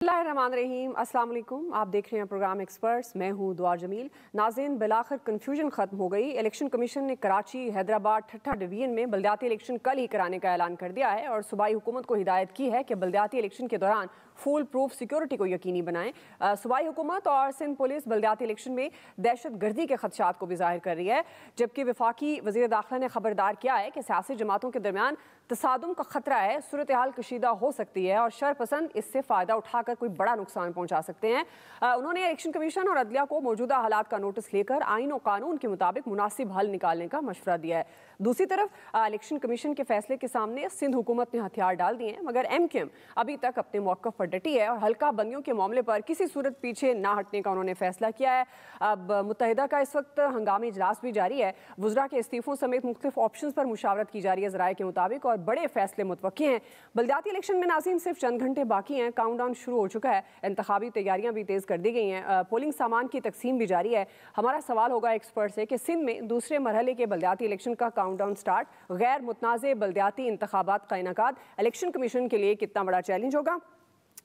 बिस्मिल्लाहिर्रहमानिर्रहीम, अस्सलाम वालेकुम। आप देख रहे हैं प्रोग्राम एक्सपर्ट्स। मैं हूं दुआ जमील। नाज़रीन, बिलाखिर कन्फ्यूजन खत्म हो गई। इलेक्शन कमीशन ने कराची, हैदराबाद, ठट्ठा डिवीजन में बल्दियाती इलेक्शन कल ही कराने का ऐलान कर दिया है और सूबाई हुकूमत को हिदायत की है कि बल्दियाती इलेक्शन के दौरान फुल प्रूफ सिक्योरिटी को यकीनी बनाएं। सूबाई हुकूमत और सिंध पुलिस बल्दियाती इलेक्शन में दहशत गर्दी के खदशात को भी जाहिर कर रही है, जबकि वफाकी वज़ीर दाखिला ने खबरदार किया है कि सियासी जमातों के दरमियान तसादुम का खतरा है, सूरत हाल कशीदा हो सकती है और शरपसंद इससे फ़ायदा उठाकर कोई बड़ा नुकसान पहुंचा सकते हैं। उन्होंने इलेक्शन कमीशन और अदलिया को मौजूदा हालात का नोटिस लेकर आइन और कानून के मुताबिक मुनासिब हल निकालने का मशवरा दिया है। दूसरी तरफ इलेक्शन कमीशन के फैसले के सामने सिंध हुकूमत ने हथियार डाल दिए हैं, मगर MQM अभी तक अपने मौक़िफ़ पर डटी है और हल्का बंदियों के मामले पर किसी सूरत पीछे ना हटने का उन्होंने फैसला किया है। अब मुत्तहिदा का इस वक्त हंगामी इजलास भी जारी है। वुज़रा के इस्तीफ़ों समेत मुख्तलिफ ऑप्शन पर मुशावरत की जा रही है ज़राए के मुताबिक और बड़े फैसले मुतवक्की हैं। बल्दियाती इलेक्शन में नाज़रीन सिर्फ चंद घंटे बाकी हैं, काउंटडाउन शुरू हो चुका है, इंतखाबी तैयारियां भी तेज़ कर दी गई हैं, पोलिंग सामान की तकसीम भी जारी है। हमारा सवाल होगा एक्सपर्ट से कि सिंध में दूसरे मरहले के बल्दियाती इलेक्शन का काउंटडाउन स्टार्ट, गैर मुतनाज़ बल्दियाती इंतखाबात का इनेकाद इलेक्शन कमीशन के लिए कितना बड़ा चैलेंज होगा।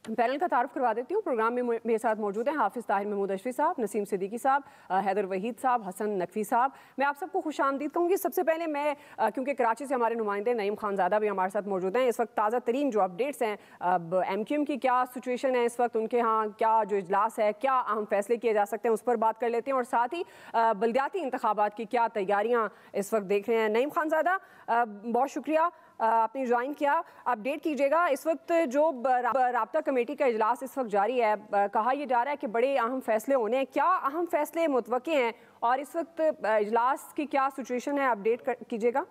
पैनल का तारुफ करवा देती हूँ। प्रोग्राम में मेरे साथ मौजूद हैं हाफिज़ ताहिर महमूद अशफी साहब, नसीम सिद्दीकी साहब, हैदर वहीद साहब, हसन नकवी साहब। मैं आप सबको खुशामदीद कहूँगी। सबसे पहले मैं क्योंकि कराची से हमारे नुमाइंदे नईम खानज़ादा भी हमारे साथ मौजूद हैं, इस वक्त ताज़ा तरीन जो अपडेट्स हैं, अब MQM की क्या सिचुएशन है इस वक्त, उनके यहाँ क्या जो इजलास है, क्या अहम फैसले किए जा सकते हैं, उस पर बात कर लेते हैं और साथ ही बल्दियाती इंतखाबात की क्या तैयारियाँ इस वक्त देख रहे हैं। नईम खानज़ादा, बहुत शुक्रिया आपने ज्वाइन किया। अपडेट कीजिएगा, इस वक्त जो राब्ता कमेटी का इजलास इस वक्त जारी है, कहा यह जा रहा है कि बड़े अहम फैसले होने हैं, क्या अहम फैसले मुतवक्के हैं और इस वक्त इजलास की क्या सिचुएशन है, अपडेट कीजिएगा।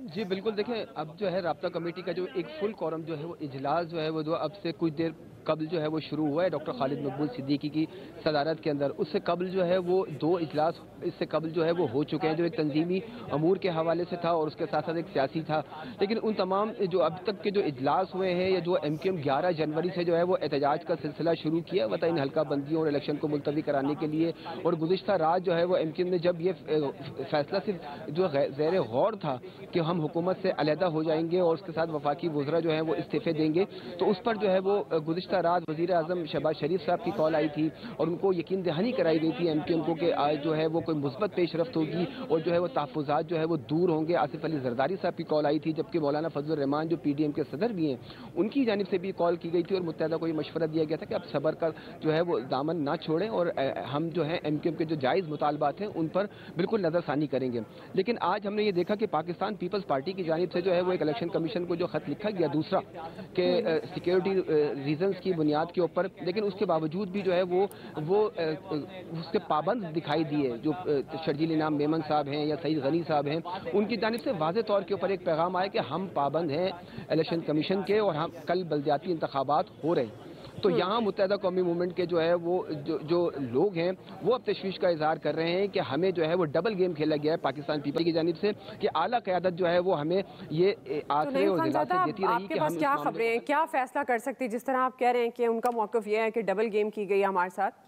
जी बिल्कुल, देखें अब जो है राब्ता कमेटी का जो एक फुल कोरम जो है वो इजलास जो है वो अब से कुछ देर कबल जो है वो शुरू हुआ है डॉक्टर खालिद मकबूल सिद्दीकी की सदारत के अंदर। उससे कबल जो है वो 2 इजलास इससे कबल जो है वो हो चुके हैं, जो एक तंजीमी अमूर के हवाले से था और उसके साथ साथ एक सियासी था। लेकिन उन तमाम जो अब तक के जो इजलास हुए हैं या जो MQM 11 जनवरी से जो है वो एहतजाज का सिलसिला शुरू किया वता इन हल्का बंदियों और इलेक्शन को मुलतवी कराने के लिए, और गुज़िश्ता रात जो है वो MQM ने जब ये फैसला सिर्फ जो ज़ेर गौर था कि हम हुकूमत से अलहदा हो जाएंगे और उसके साथ वफाकी वज़रा जो है वो इस्तीफ़े देंगे, तो उस पर जो है वो गुज़िश्ता रात वज़ीर आज़म शहबाज शरीफ साहब की कॉल आई थी और उनको यकीन दहानी कराई गई थी MQM को कि आज जो है वो कोई मुस्बत पेशरफ्त होगी और जो है वो तहफ़्फ़ुज़ात जो है वो दूर होंगे। आसिफ अली जरदारी साहब की कॉल आई थी, जबकि मौलाना फजलुर रहमान जो PDM के सदर भी हैं उनकी जानिब से भी कॉल की गई थी और मुत्तहिदा को ये मशवरा दिया गया था कि अब सब्र का जो है वो दामन ना छोड़ें और हम जो है MQM के जो जायज़ मुतालबात हैं उन पर बिल्कुल नज़रसानी करेंगे। लेकिन आज हमने ये देखा कि पाकिस्तान पीपल्स पार्टी की जानिब से जो है वो एक इलेक्शन कमीशन को जो खत लिखा गया दूसरा कि सिक्योरिटी रीजंस की बुनियाद के ऊपर, लेकिन उसके बावजूद भी जो है वो उसके पाबंद दिखाई दिए। जो शर्जील इनाम मेमन साहब हैं या सईद गनी साहब हैं, उनकी जानिब से वाज़े तौर के ऊपर एक पैगाम आया कि हम पाबंद हैं इलेक्शन कमीशन के और हम कल बल्दियाती इंतखाबात हो रहे हैं। तो यहाँ मुत्तहिदा कौमी मूवमेंट के जो है वो जो लोग हैं वो अब तशवीश का इजहार कर रहे हैं कि हमें जो है वो डबल गेम खेला गया है पाकिस्तान पीपल की जानिब से कि आला क़यादत जो है वो हमें ये आसरे और दिलासे देती रही कि हम क्या खबरें हैं, क्या फैसला कर सकती है, जिस तरह आप कह रहे हैं कि उनका मौक़िफ़ ये है कि डबल गेम की गई है हमारे साथ।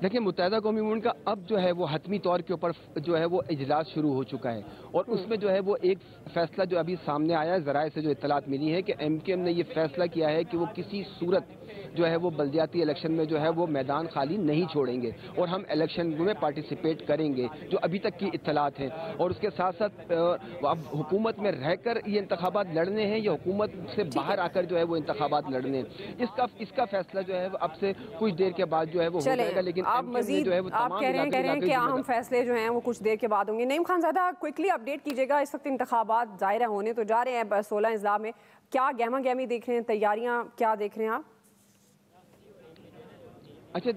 देखिए मुत्तहिदा कौमी मूवमेंट का अब जो है वो हतमी तौर के ऊपर जो है वो इजलास शुरू हो चुका है और उसमें जो है वो एक फैसला जो अभी सामने आया है, ज़राए से जो इत्तलात मिली है कि MQM ने ये फैसला किया है कि वो किसी सूरत जो है वो बल्दियाती इलेक्शन में जो है वो मैदान खाली नहीं छोड़ेंगे और हम इलेक्शन में पार्टिसिपेट करेंगे, जो अभी तक की इत्तलात हैं। और उसके साथ साथ अब हुकूमत में रहकर ये इंतखाबात लड़ने हैं या हुकूमत से बाहर आकर जो है वो इंतखाबात लड़ने हैं, इसका फैसला जो है अब से कुछ देर के बाद जो है वो हो जाएगा। लेकिन आप मजीद आप कह रहे हैं कि अहम फैसले जो हैं वो कुछ देर के बाद होंगे। नईम खानज़ादा, क्विकली अपडेट कीजिएगा, इस वक्त इंतखाबात ज़ाहिर होने तो जा रहे हैं 16 अज़ला में, क्या गहमा गहमी देख रहे हैं, तैयारियां क्या देख रहे हैं आप? अच्छा,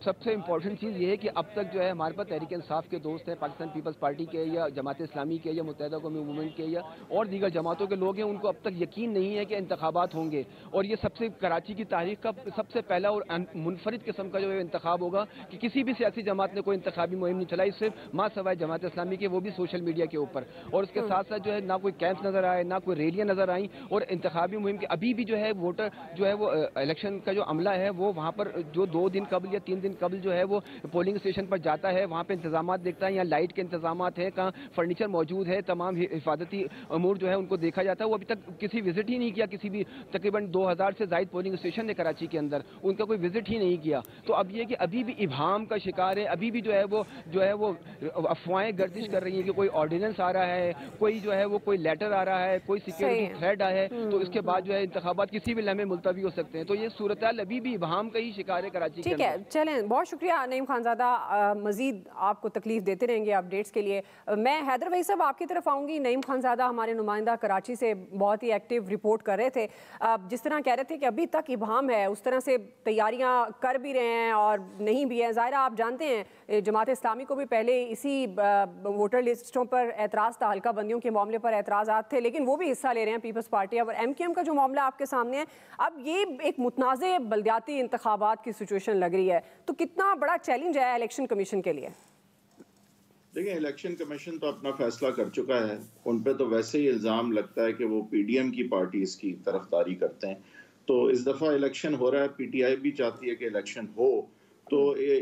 सबसे इम्पोर्टेंट चीज़ ये है कि अब तक जो है हमारे पास तहरीक इंसाफ के दोस्त हैं, पाकिस्तान पीपल्स पार्टी के या जमात इस्लामी के या मुत्तहिदा कौमी मूवमेंट के या और दीगर जमातों के लोग हैं, उनको अब तक यकीन नहीं है कि इंतखाबात होंगे और ये सबसे कराची की तारीख का सबसे पहला और मुनफरिद किस्म का जो है इंतखाब होगा कि किसी भी सियासी जमात ने कोई इंतखाबी मुहिम नहीं चलाई, सिर्फ माँ सवाए जमात इस्लामी के, वो भी सोशल मीडिया के ऊपर। और उसके साथ साथ जो है ना कोई कैंप नज़र आए, ना कोई रैलियाँ नज़र आई और इंतखाबी मुहिम के अभी भी जो है वोटर जो है वो इलेक्शन का जो अमला है वो वहाँ पर जो 2 दिन कबल या 3 दिन कबल जो है वो पोलिंग स्टेशन पर जाता है, वहाँ पे इंतजाम देखता है, यहाँ लाइट के इंतजाम हैं, कहाँ फर्नीचर मौजूद है, तमाम हिफाजती अमूर जो है उनको देखा जाता है। वो अभी तक किसी विजिट ही नहीं किया, किसी भी तकरीबन 2000 से ज़ायद पोलिंग स्टेशन है कराची के अंदर, उनका कोई विजिट ही नहीं किया। तो अब ये कि अभी भी इबाम का शिकार है, अभी भी जो है वो अफवाहें गर्दिश कर रही हैं कि कोई ऑर्डिनेंस आ रहा है, कोई जो है वो कोई लेटर आ रहा है, कोई सिक्योरिटी थ्रेट आया है, तो इसके बाद जो है इंतखाबात किसी भी लम्हे मुलतवी हो सकते हैं। तो ये सूरत अभी भी इबाम का ही शिकार है कराची के ठीक है, चलें, बहुत शुक्रिया नईम खानज़ादा, मजीद आपको तकलीफ देते रहेंगे अपडेट्स के लिए। मैं हैदर वही साहब आपकी तरफ आऊँगी। नईम खानज़ादा हमारे नुमाइंदा कराची से बहुत ही एक्टिव रिपोर्ट कर रहे थे, जिस तरह कह रहे थे कि अभी तक इबाम है, उस तरह से तैयारियाँ कर भी रहे हैं और नहीं भी है। ज़ाहिर आप जानते हैं जमात इस्लामी को भी पहले इसी वोटर लिस्टों पर एतराज़ था, हल्का बंदियों के मामले पर एतराज़ात थे, लेकिन वो भी हिस्सा ले रहे हैं पीपल्स पार्टी। और MQM का जो मामला आपके सामने है, अब ये एक मुतनाज़े बल्दियाती इंतखाबात की सिचुएशन लग रही है, तो कितना बड़ा चैलेंज है इलेक्शन कमीशन के लिए? देखिए, इलेक्शन कमीशन तो अपना फैसला कर चुका है। उन पे तो वैसे ही इल्ज़ाम लगता है कि वो PDM की पार्टीज की तरफदारी करते हैं। तो इस दफ़ा इलेक्शन हो रहा है, PTI भी चाहती है कि इलेक्शन हो, तो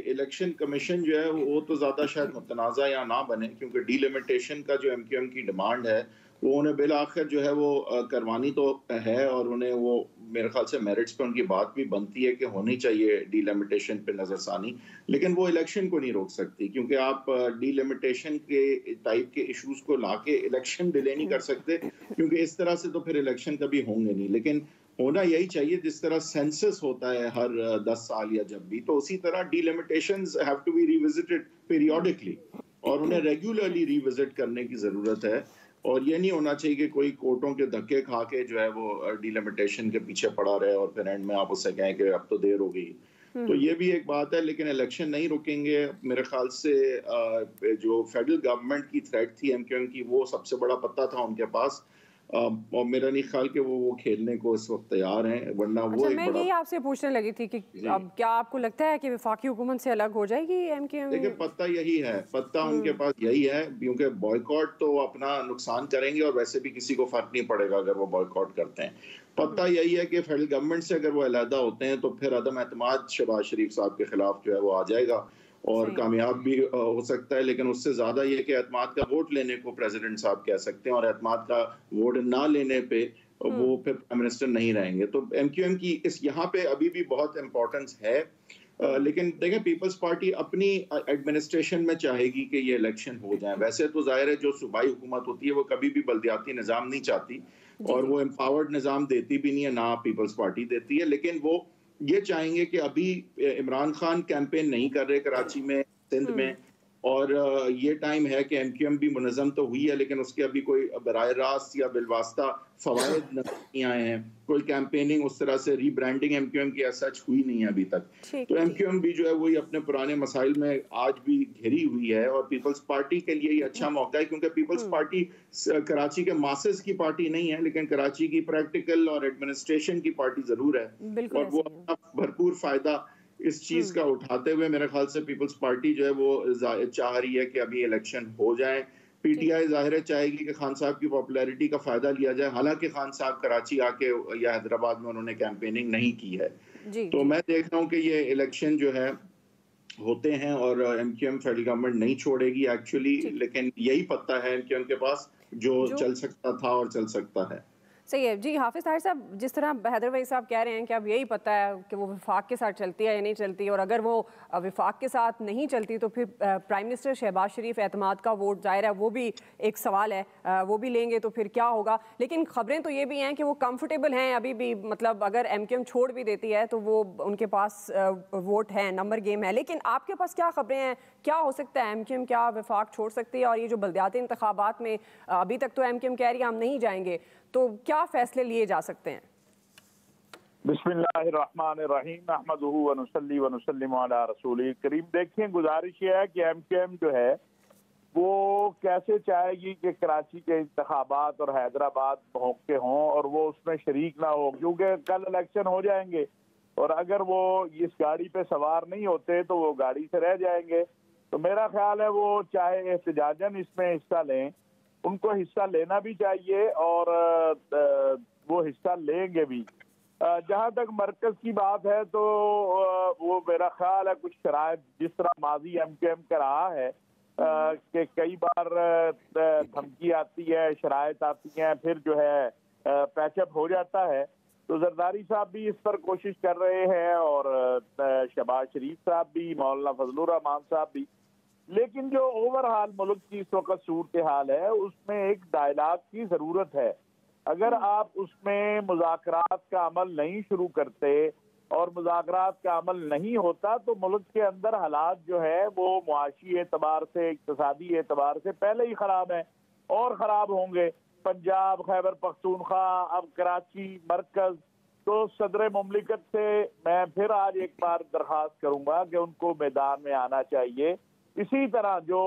इलेक्शन कमीशन जो है वो तो ज़्यादा शायद मुतनाज़ा या ना बने, क्योंकि डीलिमिटेशन का जो MQM की डिमांड है वो उन्हें बिल आखिर जो है वो करवानी तो है, और उन्हें वो मेरे ख्याल से मेरिट्स पे उनकी बात भी बनती है कि होनी चाहिए डीलिमिटेशन पे नजरसानी, लेकिन वो इलेक्शन को नहीं रोक सकती, क्योंकि आप डीलिमिटेशन के टाइप के इश्यूज को लाके इलेक्शन डिले नहीं कर सकते, क्योंकि इस तरह से तो फिर इलेक्शन कभी होंगे नहीं। लेकिन होना यही चाहिए, जिस तरह सेंसस होता है हर 10 साल या जब भी, तो उसी तरह delimitations have to be revisited periodically, और उन्हें रेगुलरली रिविजिट करने की जरूरत है। और ये नहीं होना चाहिए कि कोई कोर्टों के धक्के खा के जो है वो डिलिमिटेशन के पीछे पड़ा रहे और फिर एंड में आप उससे कहें कि अब तो देर हो गई। तो ये भी एक बात है, लेकिन इलेक्शन नहीं रुकेंगे मेरे ख्याल से। जो फेडरल गवर्नमेंट की थ्रेट थी MQM की, वो सबसे बड़ा पत्ता था उनके पास, और मेरा नहीं ख्याल कि वो खेलने को इस वक्त तैयार हैं, वरना वो एक मैं बड़ा। यही आपसे पूछने लगी थी कि अब क्या आपको लगता है कि वफाकी हुकूमत से अलग हो जाएगी MQM? देखिए, पत्ता यही है, पत्ता उनके पास यही है, क्योंकि बॉयकॉट तो अपना नुकसान करेंगे और वैसे भी किसी को फर्क नहीं पड़ेगा अगर वो बॉयकॉट करते हैं। पत्ता यही है कि फेडरल गवर्नमेंट से अगर वो अलहदा होते हैं तो फिर अदम एतमाद शहबाज शरीफ साहब के खिलाफ जो है वो आ जाएगा, और कामयाब भी हो सकता है। लेकिन उससे ज्यादा ये कि एतमाद का वोट लेने को प्रेसिडेंट साहब कह सकते हैं, और एतमाद का वोट ना लेने पे वो फिर प्राइम मिनिस्टर नहीं रहेंगे। तो MQM की इस यहाँ पे अभी भी बहुत इंपॉर्टेंस है। लेकिन देखें, पीपल्स पार्टी अपनी एडमिनिस्ट्रेशन में चाहेगी कि ये इलेक्शन हो जाए। वैसे तो जाहिर है जो सूबाई हुकूमत होती है वो कभी भी बल्दियाती निज़ाम नहीं चाहती, और वो एम्पावर्ड निज़ाम देती भी नहीं है, ना पीपल्स पार्टी देती है। लेकिन वो ये चाहेंगे कि अभी इमरान खान कैंपेन नहीं कर रहे कराची में, सिंध में, और ये टाइम है कि MQM भी मुनज़्ज़म तो हुई है, लेकिन उसके अभी कोई बराह रास्त या बिलवास्ता फवायद नहीं आए हैं। कोई कैंपेनिंग उस तरह से रीब्रांडिंग MQM की सच हुई नहीं है अभी तक। तो MQM भी जो है वही अपने पुराने मसाइल में आज भी घिरी हुई है, और पीपल्स पार्टी के लिए ये अच्छा मौका है, क्योंकि पीपल्स पार्टी कराची के मासेस की पार्टी नहीं है, लेकिन कराची की प्रैक्टिकल और एडमिनिस्ट्रेशन की पार्टी जरूर है, और वो अपना भरपूर फायदा इस चीज का उठाते हुए मेरे ख्याल से पीपल्स पार्टी जो है वो चाह रही है कि अभी इलेक्शन हो जाए। PTI जाहिर है चाहेगी कि खान साहब की पॉपुलैरिटी का फायदा लिया जाए, हालांकि खान साहब कराची आके या हैदराबाद में उन्होंने कैंपेनिंग नहीं की है। तो मैं देख रहा हूँ कि ये इलेक्शन जो है होते हैं, और MQM फेडरल गवर्नमेंट नहीं छोड़ेगी एक्चुअली, लेकिन यही पत्ता है MQM के पास जो चल सकता था और चल सकता है। सही है जी। हाफिज़ ताहिर साहब, जिस तरह हैदर वही साहब कह रहे हैं कि अब यही पता है कि वो वफाक के साथ चलती है या नहीं चलती, और अगर वो वफाक के साथ नहीं चलती तो फिर प्राइम मिनिस्टर शहबाज शरीफ एतमाद का वोट ज़ाहिर है वो भी एक सवाल है, वो भी लेंगे तो फिर क्या होगा। लेकिन खबरें तो ये भी हैं कि वो कंफर्टेबल हैं अभी भी, मतलब अगर MQM छोड़ भी देती है तो वो उनके पास वोट है, नंबर गेम है। लेकिन आपके पास क्या खबरें हैं, क्या हो सकता है? MQM क्या वफाक छोड़ सकती है? और ये जो बल्दियाती इंतखाबात में अभी तक तो MQM कह रही है हम नहीं जाएंगे, तो क्या फैसले लिए जा सकते हैं? बिस्मिल्लाहिर्रहमानिर्रहीम, अहमदुहु व नुसल्ली व नुसल्लिमु अला रसूलिल करीम। देखिए, गुजारिश ये है कि MQM जो है वो कैसे चाहेगी कि कराची के इंतखाबात और हैदराबाद के हों और वो उसमें शरीक ना हो, क्योंकि कल इलेक्शन हो जाएंगे, और अगर वो इस गाड़ी पे सवार नहीं होते तो वो गाड़ी से रह जाएंगे। तो मेरा ख्याल है वो चाहे एहतजाजन इसमें हिस्सा लें, उनको हिस्सा लेना भी चाहिए, और वो हिस्सा लेंगे भी। जहां तक मरकज की बात है तो वो मेरा ख्याल है कुछ शराइत जिस तरह माजी MQM का रहा है कि कई बार धमकी आती है, शराइत आती हैं, फिर जो है पैचअप हो जाता है। तो जरदारी साहब भी इस पर कोशिश कर रहे हैं और शहबाज शरीफ साहब भी, मौलाना फजलुर रहमान साहब भी। लेकिन जो ओवरऑल मुल्क की इस वक्त सूरत हाल है उसमें एक डायलॉग की जरूरत है। अगर आप उसमें मुज़ाकरात का अमल नहीं शुरू करते और मुज़ाकरात का अमल नहीं होता तो मुल्क के अंदर हालात जो है वो मुआशी एतबार से, इक्तिसादी एतबार से पहले ही खराब है और खराब होंगे। पंजाब, खैबर पख्तूनख्वा, अब कराची, मरकज। तो सदर मुमलिकत से मैं फिर आज एक बार दरख्वास्त करूंगा कि उनको मैदान में आना चाहिए। इसी तरह जो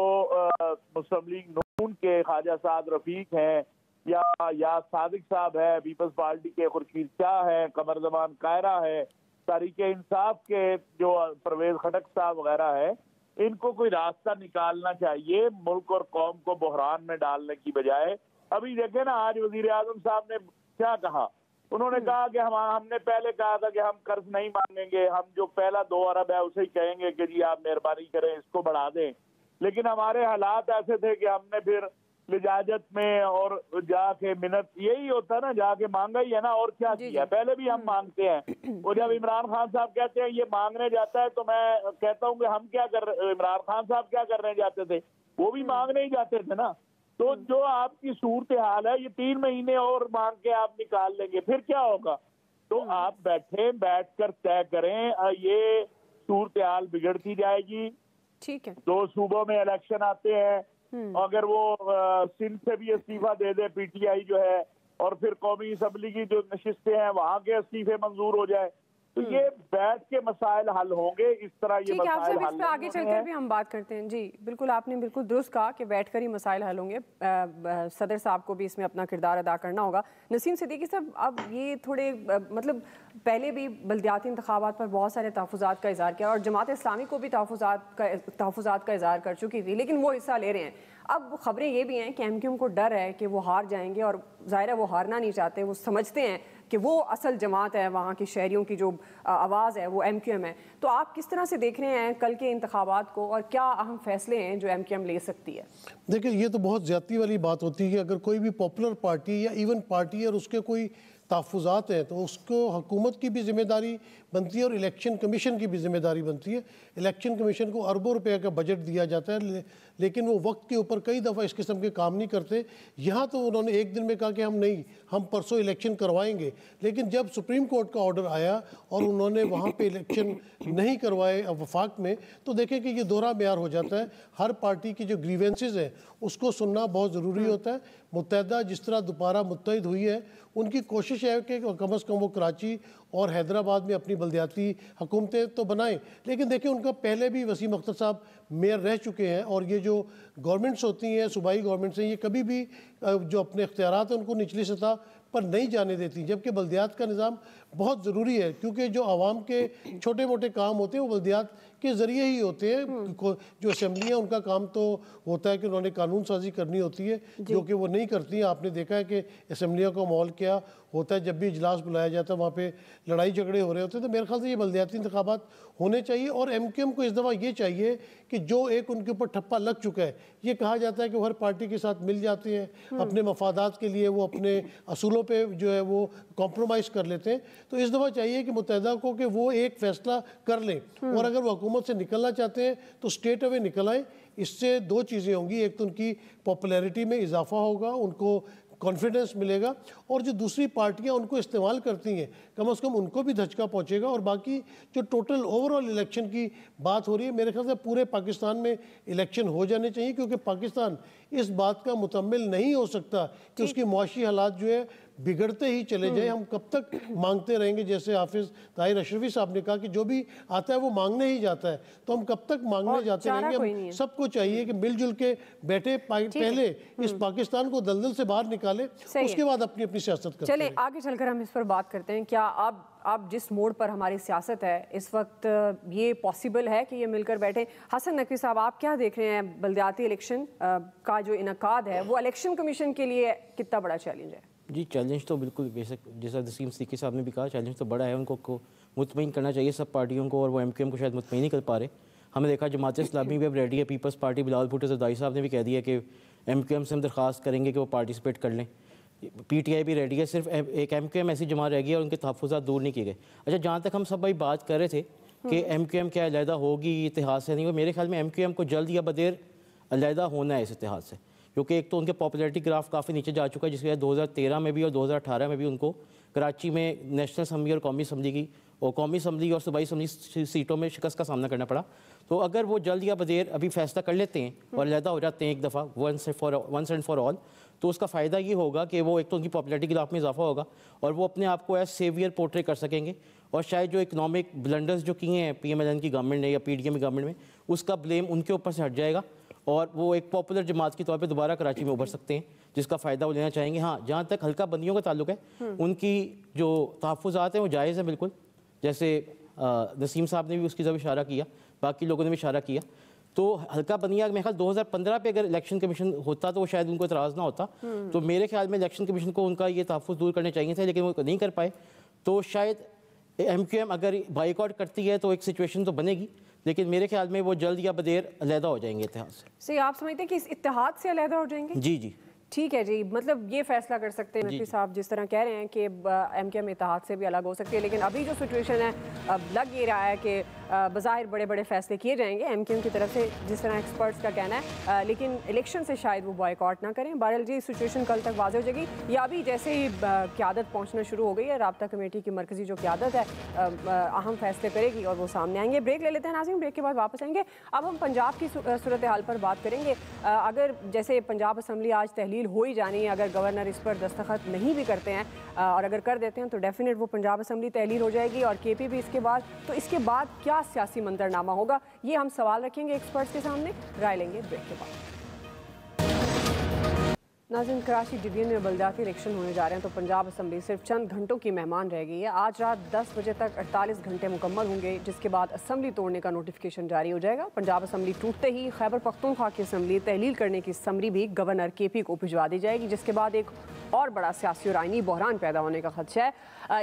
मुस्लिम लीग नून के ख्वाजा साद रफीक हैं या सादिक साहब है, पीपल्स पार्टी के खुर्शीद शाह है, कमर जमान कायरा है, तारीख इंसाफ के जो परवेज खटक साहब वगैरह है, इनको कोई रास्ता निकालना चाहिए मुल्क और कौम को बहरान में डालने की बजाय। अभी देखे ना, आज वजीर आजम साहब ने क्या कहा, उन्होंने कहा कि हमने पहले कहा था कि हम कर्ज नहीं मांगेंगे, हम जो पहला 2 अरब है उसे ही कहेंगे कि जी आप मेहरबानी करें इसको बढ़ा दें। लेकिन हमारे हालात ऐसे थे कि हमने फिर लिजाजत में और जाके मिन्नत, यही होता ना, जाके मांगा ही है ना, और क्या किया। पहले भी हम मांगते हैं और जब इमरान खान साहब कहते हैं ये मांगने जाता है तो मैं कहता हूँ कि हम क्या कर, इमरान खान साहब क्या करने जाते थे, वो भी मांगने ही जाते थे ना। तो जो आपकी सूरत हाल है ये 3 महीने और मांग के आप निकाल लेंगे, फिर क्या होगा। तो आप बैठकर तय करें, ये सूरत हाल बिगड़ती जाएगी। ठीक है, 2 सूबों में इलेक्शन आते हैं, अगर वो सिंध से भी इस्तीफा दे दे PTI जो है, और फिर कौमी असम्बली की जो नशिस्तें हैं वहां के इस्तीफे मंजूर हो जाए, तो ये बैठ के मसाइल हल होंगे। इस तरह ये मसाइल हल आगे चलकर भी हम बात करते हैं। जी बिल्कुल, आपने बिल्कुल दुरुस्त कहा कि बैठकर ही मसाइल हल होंगे। सदर साहब को भी इसमें अपना किरदार अदा करना होगा। नसीम सिद्दीकी साहब, अब ये थोड़े मतलब पहले भी बल्दियाती इंतखाबात पर बहुत सारे तहफ़्फ़ुज़ात का इज़हार किया और जमात इस्लामी को भी तहफ़्फ़ुज़ात का इज़हार कर चुकी थी, लेकिन वो हिस्सा ले रहे हैं। अब खबरें ये भी हैं कि MQM को डर है कि वो हार जाएंगे और ज़ाहिर है वो हारना नहीं चाहते। वो समझते हैं कि वो असल जमात है, वहाँ के शहरियों की जो आवाज़ है वो MQM है। तो आप किस तरह से देख रहे हैं कल के इंतखाबात को और क्या अहम फैसले हैं जो MQM ले सकती है? देखिए, ये तो बहुत ज़्यादती वाली बात होती है कि अगर कोई भी पॉपुलर पार्टी या इवन पार्टी और उसके कोई तहफ़्फ़ुज़ात हैं तो उसको हुकूमत की भी ज़िम्मेदारी बनती है और इलेक्शन कमीशन की भी ज़िम्मेदारी बनती है। इलेक्शन कमीशन को अरबों रुपए का बजट दिया जाता है, लेकिन वो वक्त के ऊपर कई दफ़ा इस किस्म के काम नहीं करते। यहाँ तो उन्होंने एक दिन में कहा कि हम परसों इलेक्शन करवाएंगे, लेकिन जब सुप्रीम कोर्ट का ऑर्डर आया और उन्होंने वहाँ पे इलेक्शन नहीं करवाए वफाक में, तो देखें कि ये दोहरा म्यार हो जाता है। हर पार्टी की जो ग्रीवेंसेस हैं उसको सुनना बहुत ज़रूरी होता है। मुत्तहदा जिस तरह दोबारा मुत्तहिद हुई है, उनकी कोशिश है कि कम से कम वो कराची और हैदराबाद में अपनी बल्दियाती हुकूमतें तो बनाएं। लेकिन देखिए, उनका पहले भी वसीम अख्तर साहब मेयर रह चुके हैं और ये जो गवर्नमेंट्स होती हैं, सूबाई गवर्नमेंट्स हैं, ये कभी भी जो अपने इख्तियारात हैं उनको निचली सतह पर नहीं जाने देती, जबकि बल्दियात का निज़ाम बहुत ज़रूरी है क्योंकि जो आवाम के छोटे मोटे काम होते हैं वो बल्दियात के ज़रिए ही होते हैं। जो असम्बली है उनका काम तो होता है कि उन्होंने कानून साजी करनी होती है, जो कि वो नहीं करती हैं। आपने देखा है कि असम्बलियों का माहौल क्या होता है, जब भी इजलास बुलाया जाता है वहाँ पे लड़ाई झगड़े हो रहे होते हैं। तो मेरे ख्याल से ये बल्दियाती इंतखाबात होने चाहिए और MQM को इस दफ़ा ये चाहिए कि जो एक उनके ऊपर ठप्पा लग चुका है, ये कहा जाता है कि वो हर पार्टी के साथ मिल जाते हैं, अपने मफादात के लिए वो अपने असूलों पे जो है वो कॉम्प्रोमाइज़ कर लेते हैं। तो इस दफ़ा चाहिए कि मुत्तहदा को कि वो एक फ़ैसला कर लें और अगर वो हुकूमत से निकलना चाहते हैं तो स्टेट अवे निकल आएँ। इससे 2 चीज़ें होंगी, एक तो उनकी पॉपुलैरिटी में इजाफा होगा, उनको कॉन्फिडेंस मिलेगा, और जो दूसरी पार्टियां उनको इस्तेमाल करती हैं कम से कम उनको भी धचका पहुंचेगा। और बाकी जो टोटल ओवरऑल इलेक्शन की बात हो रही है, मेरे ख्याल से पूरे पाकिस्तान में इलेक्शन हो जाने चाहिए, क्योंकि पाकिस्तान इस बात का मुतम्मिल नहीं हो सकता कि उसकी मुआशी हालात जो है बिगड़ते ही चले जाए। हम कब तक मांगते रहेंगे? जैसे हाफिज ताहिर अशरफी साहब ने कहा कि जो भी आता है वो मांगने ही जाता है, तो हम कब तक मांगने जाते रहेंगे? हम सबको चाहिए कि मिलजुल के बैठे, पहले इस पाकिस्तान को दलदल से बाहर निकाले, उसके बाद अपनी अपनी सियासत करें। चले आगे चलकर हम इस पर बात करते हैं। क्या अब जिस मोड़ पर हमारी सियासत है इस वक्त, ये पॉसिबल है कि ये मिलकर बैठे? हसन नकवी साहब, आप क्या देख रहे हैं? बल्दियाती इलेक्शन का जो इनकाद है वो इलेक्शन कमीशन के लिए कितना बड़ा चैलेंज है? जी चैलेंज तो बिल्कुल बेशक, जैसा नसीम सिद्दीकी साहब ने भी कहा, चैलेंज तो बड़ा है, उनको मुतमईन करना चाहिए सब पार्टियों को, और वो MQM को शायद मुतमईन नहीं कर पा रहे। हमने देखा जमात इस्लामी भी अब रेडी है, पीपल्स पार्टी बिलावल भुट्टो ज़रदारी साहब ने भी कह दिया कि MQM से हम दरख्वास्त करेंगे कि वो पार्टिसिपेट कर लें। PTI भी रेडी है, सिर्फ एक MQM ऐसी जमात रह गई है और उनके तहफ़्फ़ुज़ात दूर नहीं किए गए। अच्छा, जहाँ तक हम सब भाई बात कर रहे थे कि MQM क्या अलहदा होगी, इतिहाद से नहीं, मेरे ख्याल में MQM को जल्द या बदेर अलहदा होना है इस इतिहाद से, क्योंकि एक तो उनके पॉपुलैरिटी ग्राफ काफ़ी नीचे जा चुका है, जिसकी वजह 2013 में भी और 2018 में भी उनको कराची में नेशनल असम्बली और कौमी असम्बली और सूबाई असम्बली सीटों में शिकस्त का सामना करना पड़ा। तो अगर वो जल्द या बदेर अभी फैसला कर लेते हैं और अलहदा हो जाते हैं एक दफ़ा वंस एंड फॉर ऑल, तो उसका फ़ायदा ये होगा कि वो एक तो उनकी पॉपुलैरिटी ग्राफ में इजाफा होगा और वो अपने आप को एज सेवियर पोर्ट्रे कर सकेंगे, और शायद जो इकनॉमिक ब्लंडर्स जो किए हैं PMLN की गवर्नमेंट ने या PDM की गवर्नमेंट में, उसका ब्लेम उनके ऊपर से हट जाएगा और वो एक पॉपुलर जमात के तौर पे दोबारा कराची में उभर सकते हैं, जिसका फ़ायदा वो लेना चाहेंगे। हाँ, जहाँ तक हल्का बंदियों का ताल्लुक है, उनकी जो तहफ़्फ़ुज़ात हैं वो जायज़ है बिल्कुल, जैसे नसीम साहब ने भी उसकी तरफ इशारा किया, बाकी लोगों ने भी इशारा किया। तो हल्का बनिया मेरे ख्याल 2015 पे अगर इलेक्शन कमीशन होता तो वो शायद उनको इतराज़ ना होता। तो मेरे ख्याल में इलेक्शन कमीशन को उनका ये तहफ़्फ़ुज़ दूर करने चाहिए थे, लेकिन वो नहीं कर पाए। तो शायद MQM अगर बाइकआउट करती है तो एक सिचुएशन तो बनेगी, लेकिन मेरे ख्याल में वो जल्द या बदेर अलहदा हो जाएंगे इतिहाद से। सही, आप समझते हैं कि इस इत्तेहाद से अलहदा हो जाएंगे? जी जी ठीक है जी, मतलब ये फैसला कर सकते हैं नकवी साहब, जिस तरह कह रहे हैं कि MQM इत्तेहाद से भी अलग हो सकती है, लेकिन अभी जो सिचुएशन है, अब लग ये रहा है कि बज़ाहिर बड़े बड़े फैसले किए जाएंगे MQM की तरफ से, जिस तरह एक्सपर्ट्स का कहना है, लेकिन इलेक्शन से शायद वो बॉयकॉट ना करें। बहरहाल जी, सिचुएशन कल तक वाज़ेह हो जाएगी, या अभी जैसे ही क़यादत पहुँचना शुरू हो गई है, राब्ता कमेटी की मरकज़ी जो क़यादत है अहम फैसले करेगी और वो सामने आएंगे। ब्रेक ले लेते हैं नाज़रीन, ब्रेक के बाद वापस आएंगे। अब हम पंजाब की सूरत हाल पर बात करेंगे। अगर जैसे पंजाब असम्बली आज तहलील हो ही जानी है, अगर गवर्नर इस पर दस्तखत नहीं भी करते हैं और अगर कर देते हैं तो डेफिनेट वो पंजाब असम्बली तहलील हो जाएगी और KP भी इसके बाद। तो इसके बाद क्या सियासी मंजरनामा होगा, ये हम सवाल रखेंगे एक्सपर्ट्स के सामने, राय लेंगे ब्रेक के बाद। नाज़रीन, कराची डिवीजन में बलदियाती इलेक्शन होने जा रहे हैं, तो पंजाब असम्बली सिर्फ चंद घंटों की मेहमान रह गई है। आज रात 10 बजे तक 48 घंटे मुकम्मल होंगे, जिसके बाद असम्बली तोड़ने का नोटिफिकेशन जारी हो जाएगा। पंजाब असम्बली टूटते ही खैबर पख्तूनख्वा की असम्बली तहलील करने की समरी भी गवर्नर KP को भिजवा दी जाएगी, जिसके बाद एक और बड़ा सियासी और आइनी बहरान पैदा होने का खदशा है।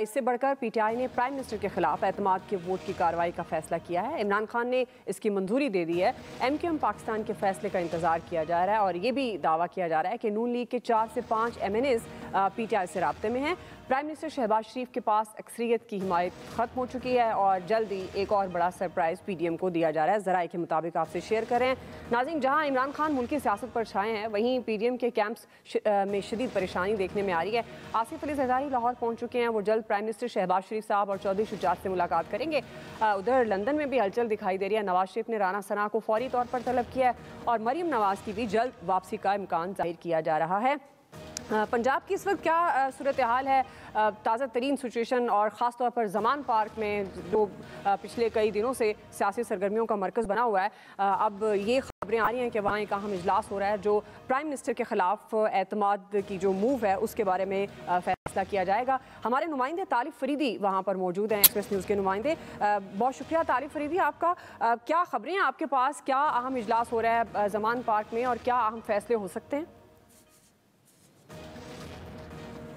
इससे बढ़कर PTI ने प्राइम मिनिस्टर के खिलाफ एतमाद के वोट की कार्रवाई का फैसला किया है। इमरान खान ने इसकी मंजूरी दे दी है। MQM पाकिस्तान के फैसले का इंतजार किया जा रहा है और ये भी दावा किया जा रहा है कि नून लीग के 4 से 5 MNAs PTI से राब्ते में हैं। प्राइम मिनिस्टर शहबाज शरीफ के पास अक्सरियत की हिमायत खत्म हो चुकी है और जल्दी एक और बड़ा सरप्राइज PDM को दिया जा रहा है। ज़राए के मुताबिक आपसे शेयर कर रहे हैं नाज़रीन, जहां इमरान खान मुल्की सियासत पर छाए हैं, वहीं PDM के कैंप्स में शदीद परेशानी देखने में आ रही है। आसिफ अली ज़रदारी लाहौर पहुंच चुके हैं, वो जल्द प्राइम मिनिस्टर शहबाज शरीफ साहब और चौधरी शुजात से मुलाकात करेंगे। उधर लंदन में भी हलचल दिखाई दे रही है। नवाज शरीफ ने राना सना को फौरी तौर पर तलब किया है और मरीम नवाज की भी जल्द वापसी का इम्कान जाहिर किया जा रहा है। पंजाब की इस वक्त क्या सूरत हाल है, ताज़ा तरीन सिचुएशन और ख़ास तौर पर ज़मान पार्क में जो पिछले कई दिनों से सियासी सरगर्मियों का मरकज़ बना हुआ है, अब ये खबरें आ रही हैं कि वहाँ एक अहम इजलास हो रहा है, जो प्राइम मिनिस्टर के खिलाफ एतमाद की जो मूव है उसके बारे में फैसला किया जाएगा। हमारे नुमाइंदे तालिब फरीदी वहाँ पर मौजूद हैं, एक्सप्रेस न्यूज़ के नुमाइंदे। बहुत शुक्रिया तालिब फरीदी आपका। क्या खबरें हैं आपके पास, क्या अहम इजलास हो रहा है ज़मान पार्क में और क्या अहम फैसले हो सकते हैं?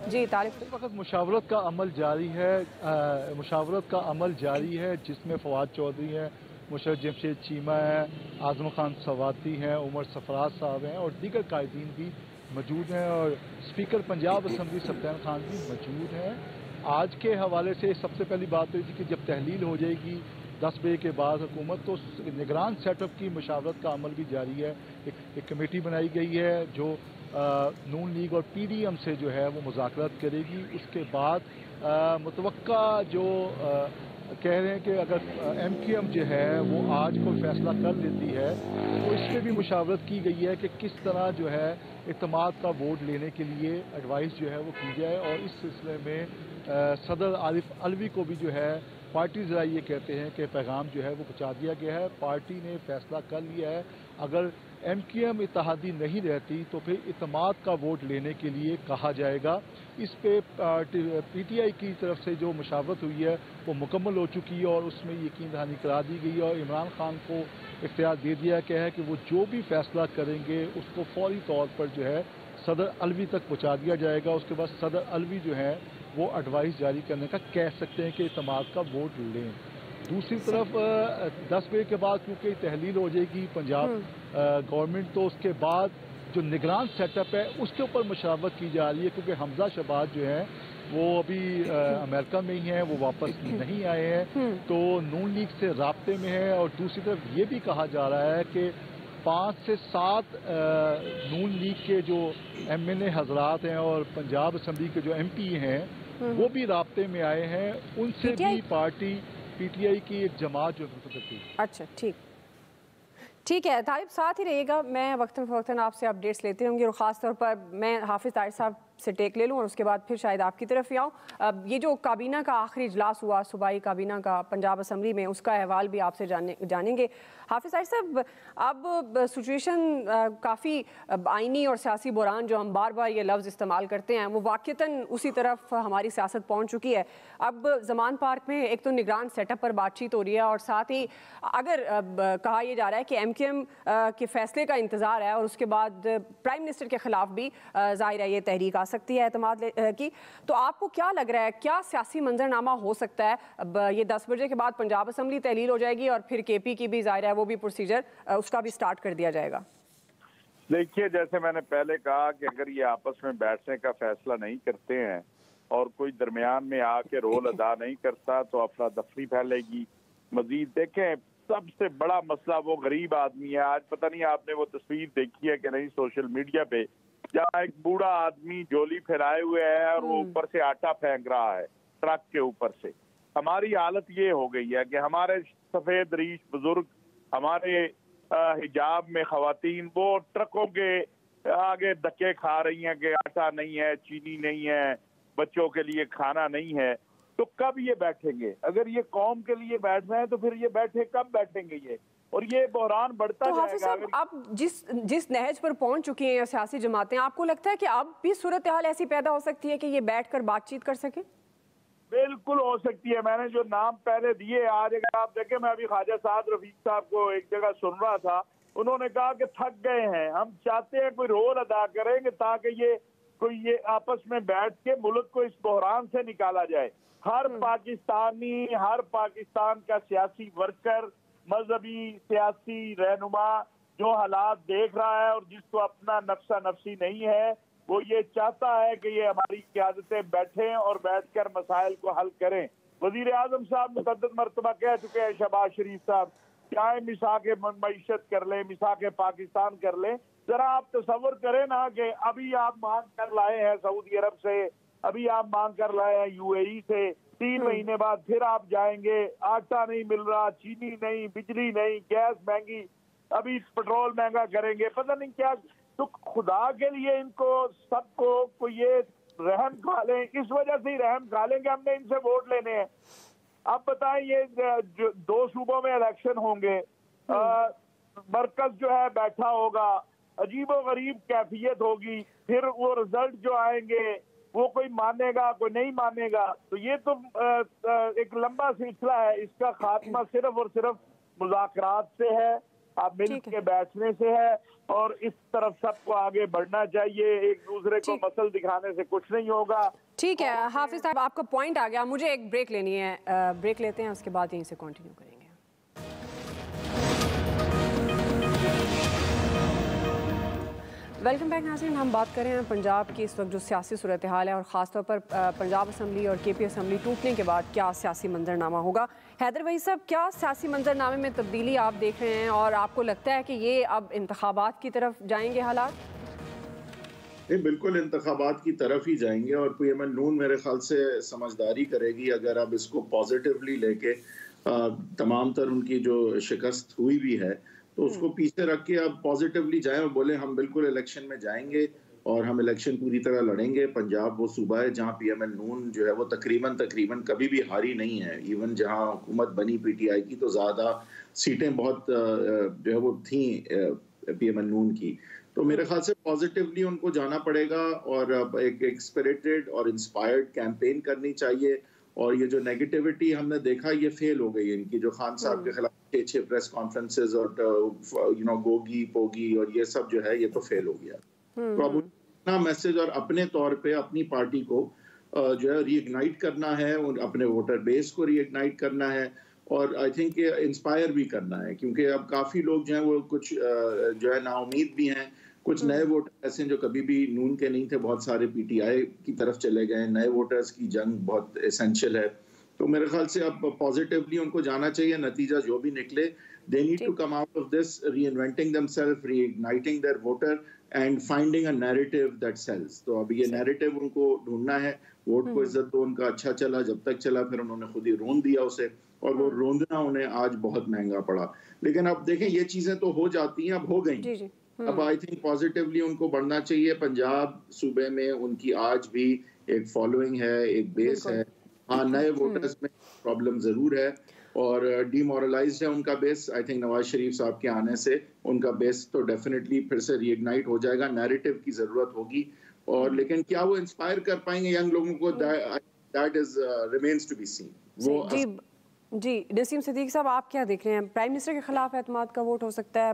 जी तालिब, इस वक्त मुशावरत का अमल जारी है, जिसमें फवाद चौधरी हैं, मुशर्रफ जमशेद चीमा है, आज़म खान सवाती हैं, उमर सफराज साहब हैं और दीगर कायदीन भी मौजूद हैं और स्पीकर पंजाब असम्बली सल्तान खान भी मौजूद हैं। आज के हवाले से सबसे पहली बात तो कि जब तहलील हो जाएगी 10 बजे के बाद हुकूमत, तो निगरान सेटअप की मुशावरत का अमल भी जारी है। एक कमेटी बनाई गई है जो नून लीग और PDM से जो है वो मुज़ाकरात करेगी। उसके बाद मुतवक्का जो कह रहे हैं कि अगर MQM जो है वो आज कोई फैसला कर लेती है तो इस पर भी मुशावरत की गई है कि किस तरह जो है इत्तेमाद का वोट लेने के लिए एडवाइस जो है वो की जाए। और इस सिलसिले में सदर आरिफ अलवी को भी जो है पार्टी ज़रा ये कहते हैं कि पैगाम जो है वो पहुँचा दिया गया है। पार्टी ने फैसला कर लिया है, अगर MQM इत्तेहादी नहीं रहती तो फिर इत्तेमाद का वोट लेने के लिए कहा जाएगा। इस पे PTI की तरफ से जो मुशावरत हुई है वो मुकम्मल हो चुकी है और उसमें यकीन दहानी करा दी गई है और इमरान खान को इख्तियार दे दिया गया है कि वो जो भी फैसला करेंगे उसको फौरी तौर पर जो है सदर अलवी तक पहुँचा दिया जाएगा। उसके बाद सदर अलवी जो है वो एडवाइस जारी करने का कह सकते हैं कि इत्तेमाद का वोट लें। दूसरी तरफ 10 बजे के बाद क्योंकि तहलील हो जाएगी पंजाब गवर्नमेंट, तो उसके बाद जो निगरान सेटअप है उसके ऊपर मशावरत की जा रही है, क्योंकि हमजा शहबाज जो है वो अभी अमेरिका में ही हैं, वो वापस नहीं आए हैं, तो नून लीग से राब्ते में है। और दूसरी तरफ ये भी कहा जा रहा है कि 5 से 7 नून लीग के जो MNA हजरात हैं और पंजाब असम्बली के जो MP हैं वो भी राब्ते में आए हैं, उनसे भी पार्टी PTI की एक जमात जो है। अच्छा, ठीक है तालिब, साथ ही रहिएगा। मैं वक्तन आपसे अपडेट्स लेती रहूँगी और ख़ास तौर पर मैं हाफिज़ तारिक साहब से टेक ले लूँ और उसके बाद फिर शायद आपकी तरफ ही आऊँ। ये जो काबीना का आखिरी इजलास हुआ सूबाई काबीना का पंजाब असम्बली में, उसका अहवाल भी आपसे जानेंगे। हाफिज़ तारिक साहब, अब सिचुएशन काफ़ी आइनी और सियासी बुरान, जो हम बार बार ये लफ्ज़ इस्तेमाल करते हैं, वो वाक़तन उसी तरफ हमारी सियासत पहुँच चुकी है। अब ज़मान पार्क में एक तो निगरान सेटअप पर बातचीत हो रही है और साथ ही अगर कहा यह जा रहा है कि MKM के फैसले का इंतज़ार है और उसके बाद प्राइम मिनिस्टर के ख़िलाफ़ भी ज़ाहिर है ये तहरीक आ सकती है एतमाद की, तो आपको क्या लग रहा है, क्या सियासी मंजरनामा हो सकता है? अब ये 10 बजे के बाद पंजाब असम्बली तहलील हो जाएगी और फिर KP की भी ज़ाहिर है वो भी प्रोसीजर उसका भी स्टार्ट कर दिया जाएगा। देखिए, जैसे मैंने पहले कहा कि अगर ये आपस में बैठने का फैसला नहीं करते हैं और कोई दरमियान में आके रोल अदा नहीं करता तो अफरा तफरी फैलेगी। मजीद देखें, सबसे बड़ा मसला वो गरीब आदमी है। आज पता नहीं आपने वो तस्वीर देखी है कि नहीं सोशल मीडिया पे, जहाँ एक बूढ़ा आदमी झोली फैलाए हुए है और वो ऊपर से आटा फेंक रहा है ट्रक के ऊपर से। हमारी हालत ये हो गई है कि हमारे सफेद रीश बुजुर्ग, हमारे हिजाब में खवातीन, वो ट्रकों के आगे धक्के खा रही हैं कि आटा नहीं है, चीनी नहीं है, बच्चों के लिए खाना नहीं है। तो कब ये बैठेंगे? अगर ये कौम के लिए बैठ रहे हैं तो फिर ये बैठे कब बैठेंगे ये? और ये बहरान बढ़ता जाएगा। आप जिस नहज पर पहुंच चुकी हैं सियासी जमातें, आपको लगता है कि अब भी सूरत हाल ऐसी पैदा हो सकती है कि ये बैठकर बातचीत कर सके? बिल्कुल हो सकती है। मैंने जो नाम पहले दिए, आज अगर आप देखें, मैं अभी ख्वाजा साद रफीक साहब को एक जगह सुन रहा था, उन्होंने कहा कि थक गए हैं, हम चाहते हैं कोई रोल अदा करेंगे ताकि ये आपस में बैठ के मुल्क को इस बहरान से निकाला जाए। हर पाकिस्तानी, हर पाकिस्तान का सियासी वर्कर, मजहबी सियासी रहनुमा जो हालात देख रहा है और जिसको अपना नफ्सा नफसी नहीं है, वो ये चाहता है कि ये हमारी क़यादतें बैठें और बैठकर मसाइल को हल करें। वज़ीर आज़म साहब मुतअद्दिद मरतबा कह चुके हैं, शहबाज शरीफ साहब, चाहे मिसाक़े मईशत कर लें, मिसाक़े पाकिस्तान कर लें। जरा आप तसव्वुर करें ना कि अभी आप मांग कर लाए हैं सऊदी अरब से, अभी आप मांग कर लाए हैं UAE से, 3 महीने बाद फिर आप जाएंगे, आटा नहीं मिल रहा, चीनी नहीं, बिजली नहीं, गैस महंगी, अभी पेट्रोल महंगा करेंगे, पता नहीं क्या। तो खुदा के लिए इनको सबको को ये रहम खा लें, इस वजह से ही रहम खा लें कि हमने इनसे वोट लेने हैं। अब बताएं, ये जो 2 सूबों में इलेक्शन होंगे, मरकज जो है बैठा होगा, अजीबो गरीब कैफियत होगी, फिर वो रिजल्ट जो आएंगे वो कोई मानेगा कोई नहीं मानेगा। तो ये तो एक लंबा सिलसिला है, इसका खात्मा सिर्फ और सिर्फ मुज़ाकरात से है, आप मिल के बैठने से है और इस तरफ सबको आगे बढ़ना चाहिए। एक दूसरे को मसल दिखाने से कुछ नहीं होगा। ठीक है हाफिज साहब, आपका पॉइंट आ गया, मुझे एक ब्रेक लेनी है, ब्रेक लेते हैं, उसके बाद यहीं से कंटिन्यू करेंगे। वेलकम बैक नाज़रीन, हम बात कर रहे हैं पंजाब की इस वक्त जो सियासी सूरत हाल है और ख़ासतौर पर पंजाब असम्बली और KP असम्बली टूटने के बाद क्या सियासी मंजरनामा होगा। हैदर वही साहब, क्या सियासी मंजरनामे में तब्दीली आप देख रहे हैं और आपको लगता है कि ये अब इंतखाबात की तरफ जाएंगे हालात? नहीं, बिल्कुल इंतखाबात की तरफ ही जाएंगे और PMN नून मेरे ख्याल से समझदारी करेगी अगर अब इसको पॉजिटिवली लेके तमाम तर उनकी जो शिकस्त हुई भी है तो उसको पीछे रख के अब पॉजिटिवली जाएं और बोले हम बिल्कुल इलेक्शन में जाएंगे और हम इलेक्शन पूरी तरह लड़ेंगे। पंजाब वो सूबा है जहां PMN नून जो है वो तकरीबन कभी भी हारी नहीं है। इवन जहां हुकूमत बनी PTI की तो ज़्यादा सीटें बहुत जो है वो थी PMN नून की। तो मेरे ख्याल से पॉजिटिवली उनको जाना पड़ेगा और एक स्पिरिटेड और इंस्पायर्ड कैंपेन करनी चाहिए। और ये जो नेगेटिविटी हमने देखा ये फेल हो गई इनकी, जो खान साहब के खिलाफ 6 प्रेस कॉन्फ्रेंसेस और गोगी पोगी और ये सब जो है ये तो फेल हो गया। अपना मैसेज और अपने तौर पे अपनी पार्टी को जो है रीइग्नाइट करना है, अपने वोटर बेस को रीइग्नाइट करना है और आई थिंक इंस्पायर भी करना है, क्योंकि अब काफ़ी लोग जो हैं वो कुछ जो है नाउमीद भी हैं। कुछ नए वोटर ऐसे हैं जो कभी भी नून के नहीं थे, बहुत सारे पीटीआई की तरफ चले गए। नए वोटर्स की जंग बहुत एसेंशियल है, तो मेरे ख्याल से अब पॉजिटिवली उनको जाना चाहिए। नतीजा जो भी निकले, they need to come out of this reinventing themselves, reigniting their voter and finding a narrative that sells. तो अब ये नैरेटिव उनको ढूंढना है। वोट को इज्जत दो, उनका अच्छा चला जब तक चला, फिर उन्होंने खुद ही रोन दिया उसे, और वो रोंदना उन्हें आज बहुत महंगा पड़ा। लेकिन अब देखें, ये चीजें तो हो जाती हैं, अब हो गई। अब आई थिंक पॉजिटिवली उनको बढ़ना चाहिए। पंजाब सूबे में उनकी आज भी एक फॉलोइंग है, एक बेस है। हाँ, नए वोटर्स में प्रॉब्लम जरूर है और डीमोरलाइज्ड है उनका base. I think Nawaz Sharif साहब के आने से उनका बेस तो डेफिनेटली फिर से रीइग्नाइट हो जाएगा। नैरेटिव की जरूरत होगी, और लेकिन क्या वो इंस्पायर कर पाएंगे यंग लोगों को, that is remains to be seen. वो जी नसीम सिद्दीकी साहब, आप क्या देख रहे हैं? प्राइम मिनिस्टर के खिलाफ एतमाद का वोट हो सकता है,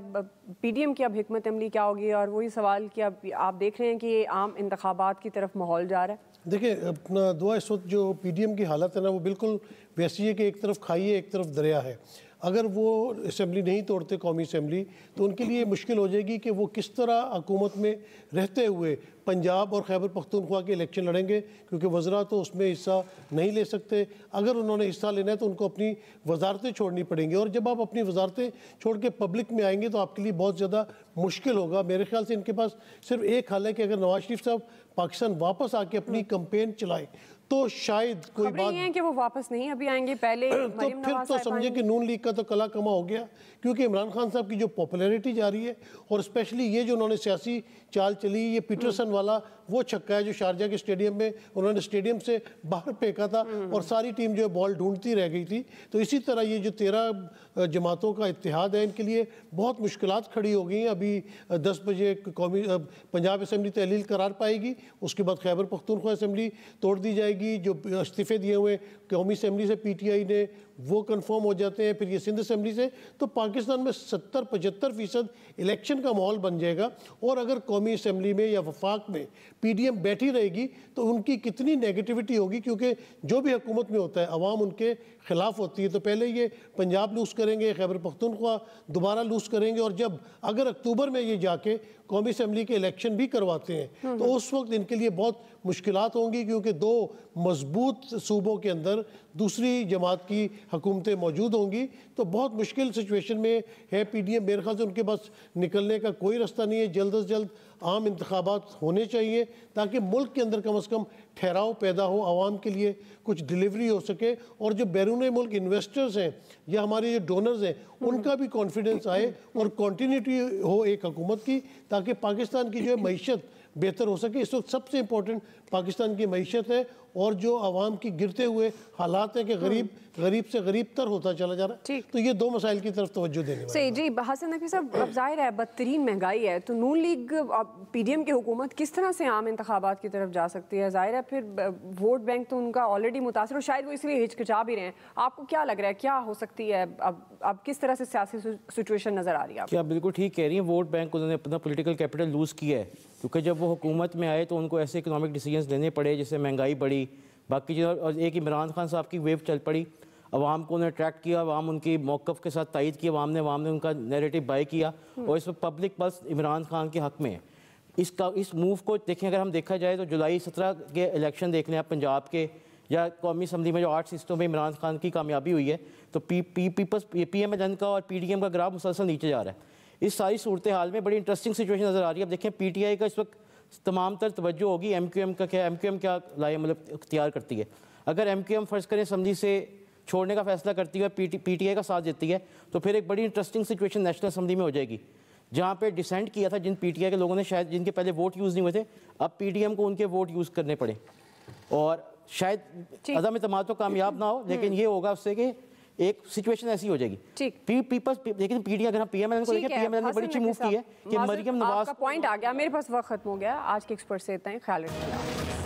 पीडीएम की अब हिकमत अमली क्या होगी? और वही सवाल कि अब आप देख रहे हैं कि ये आम इंतखाबात की तरफ माहौल जा रहा है। देखिए, अपना दुआ इस वक्त जो पीडीएम की हालत है ना, वो बिल्कुल वैसी है कि एक तरफ खाई है, एक तरफ दरिया है। अगर वो असम्बली नहीं तोड़ते, कौमी असम्बली, तो उनके लिए मुश्किल हो जाएगी कि वो किस तरह हुकूमत में रहते हुए पंजाब और खैबर पख्तूनख्वा के इलेक्शन लड़ेंगे, क्योंकि वज़रा तो उसमें हिस्सा नहीं ले सकते। अगर उन्होंने हिस्सा लेना है तो उनको अपनी वजारतें छोड़नी पड़ेंगी, और जब आप अपनी वजारतें छोड़ के पब्लिक में आएंगे तो आपके लिए बहुत ज़्यादा मुश्किल होगा। मेरे ख्याल से इनके पास सिर्फ एक हल है कि अगर नवाज शरीफ साहब पाकिस्तान वापस आके अपनी कैंपेन चलाएं तो शायद कोई बात है कि वो वापस नहीं अभी आएंगे। पहले तो फिर तो समझे कि नून लीग का तो कला कमा हो गया, क्योंकि इमरान खान साहब की जो पॉपुलैरिटी जा रही है, और स्पेशली ये जो उन्होंने सियासी चाल चली, ये पीटरसन वाला वो छक्का है जो शारजा के स्टेडियम में उन्होंने स्टेडियम से बाहर फेंका था और सारी टीम जो है बॉल ढूंढती रह गई थी। तो इसी तरह ये जो 13 जमातों का इत्तेहाद है, इनके लिए बहुत मुश्किलात खड़ी हो गई हैं। अभी 10 बजे कौमी पंजाब असम्बली तहलील करार पाएगी, उसके बाद खैबर पख्तूनख्वा असम्बली तोड़ दी जाएगी। जो इस्तीफे दिए हुए कौमी असम्बली से पीटीआई ने वो कंफर्म हो जाते हैं, फिर ये सिंध असम्बली से, तो पाकिस्तान में 70-75% इलेक्शन का माहौल बन जाएगा। और अगर कौमी असम्बली में या वफाक में पीडीएम बैठी रहेगी तो उनकी कितनी नेगेटिविटी होगी, क्योंकि जो भी हुकूमत में होता है अवाम उनके खिलाफ होती है। तो पहले ये पंजाब लूज़ करेंगे, खैबर पख्तूनख्वा दोबारा लूज़ करेंगे, और जब अगर अक्टूबर में ये जाके कौमी असम्बली के इलेक्शन भी करवाते हैं तो उस वक्त इनके लिए बहुत मुश्किलात होंगी, क्योंकि 2 मजबूत सूबों के अंदर दूसरी जमात की हुकूमतें मौजूद होंगी। तो बहुत मुश्किल सिचुएशन में है पीडीएम। मेरे ख्याल से उनके पास निकलने का कोई रास्ता नहीं है। जल्द से जल्द आम इंतखाबात होने चाहिए ताकि मुल्क के अंदर कम से कम ठहराव पैदा हो, आवाम के लिए कुछ डिलीवरी हो सके, और जो बैरून मुल्क इन्वेस्टर्स हैं या हमारे जो डोनर्स हैं उनका भी कॉन्फिडेंस आए और कंटिन्यूटी हो एक हुकूमत की, ताकि पाकिस्तान की जो है मईशत बेहतर हो सके। इस वक्त सबसे इम्पोर्टेंट पाकिस्तान की मईशत है, और जो आवाम की गिरते हुए हालात है कि गरीब से गरीब तर होता चला जा रहा है। तो ये 2 मसाइल की तरफ तवज्जो देने वाले। सही जी। हसन नकवी साहब, अब जाहिर है बदतरीन महंगाई है, तो नून लीग पीडीएम की हुकूमत किस तरह से आम इंतखाबात की तरफ जा सकती है? जाहिर है फिर वोट बैंक तो उनका ऑलरेडी मुतासर, और शायद वो इसलिए हिचकिचा भी रहे हैं। आपको क्या लग रहा है क्या हो सकती है? अब किस तरह से सियासी सिचुएशन नजर आ रही है? आप बिल्कुल ठीक कह रही हैं, वोट बैंक उन्होंने अपना पॉलिटिकल कैपिटल लूज़ किया है, क्योंकि जब वो हुकूमत में आए तो उनको ऐसे इकोनॉमिक डिसीजंस लेने पड़े जिससे महंगाई बढ़ी, बाकी चीज़, और एक इमरान खान साहब की वेव चल पड़ी। अवाम को उन्होंने अट्रैक्ट किया, अवाम उनकी मौक़िफ़ के साथ तायद की, अवाम ने उनका नैरेटिव बाय किया, और इस वक्त पब्लिक पल्स इमरान खान के हक़ में है। इस मूव को देखें, अगर हम देखा जाए तो जुलाई 17 के इलेक्शन देख लें आप पंजाब के, या कौमी असम्बली में जो 8 सीटों में इमरान खान की कामयाबी हुई है, तो PMLN का और PDM का ग्राफ मुसलसल नीचे जा रहा है। इस सारी सूरत हाल में बड़ी इंटरेस्टिंग सिचुएशन नज़र आ रही है। अब देखें PTI का इस वक्त तमाम तर तवज्जो होगी MQM का क्या, MQM क्या लाए मतलब इख्तियार करती है। अगर MQM फ़र्ज़ करें असम्बली से छोड़ने का फैसला करती है और PTI का साथ देती है, तो फिर एक बड़ी इंटरेस्टिंग सिचुएशन नेशनल असम्बली में हो जाएगी, जहाँ पे डिसेंट किया था जिन PTI के लोगों ने, शायद जिनके पहले वोट यूज़ नहीं हुए थे, अब PDM को उनके वोट यूज़ करने पड़े, और शायद अदम इत्तेमाद तो कामयाब ना हो, लेकिन ये होगा उससे कि एक सिचुएशन ऐसी हो जाएगी। लेकिन पीडीएम, अगर हम PMLN को देखें, PMLN ने बड़ी अच्छी मूव की है कि मरियम नवाज का पॉइंट आ गया। मेरे पास वक्त खत्म हो गया। आज के एक्सपर्ट से इतना ही, ख्याल रखिएगा।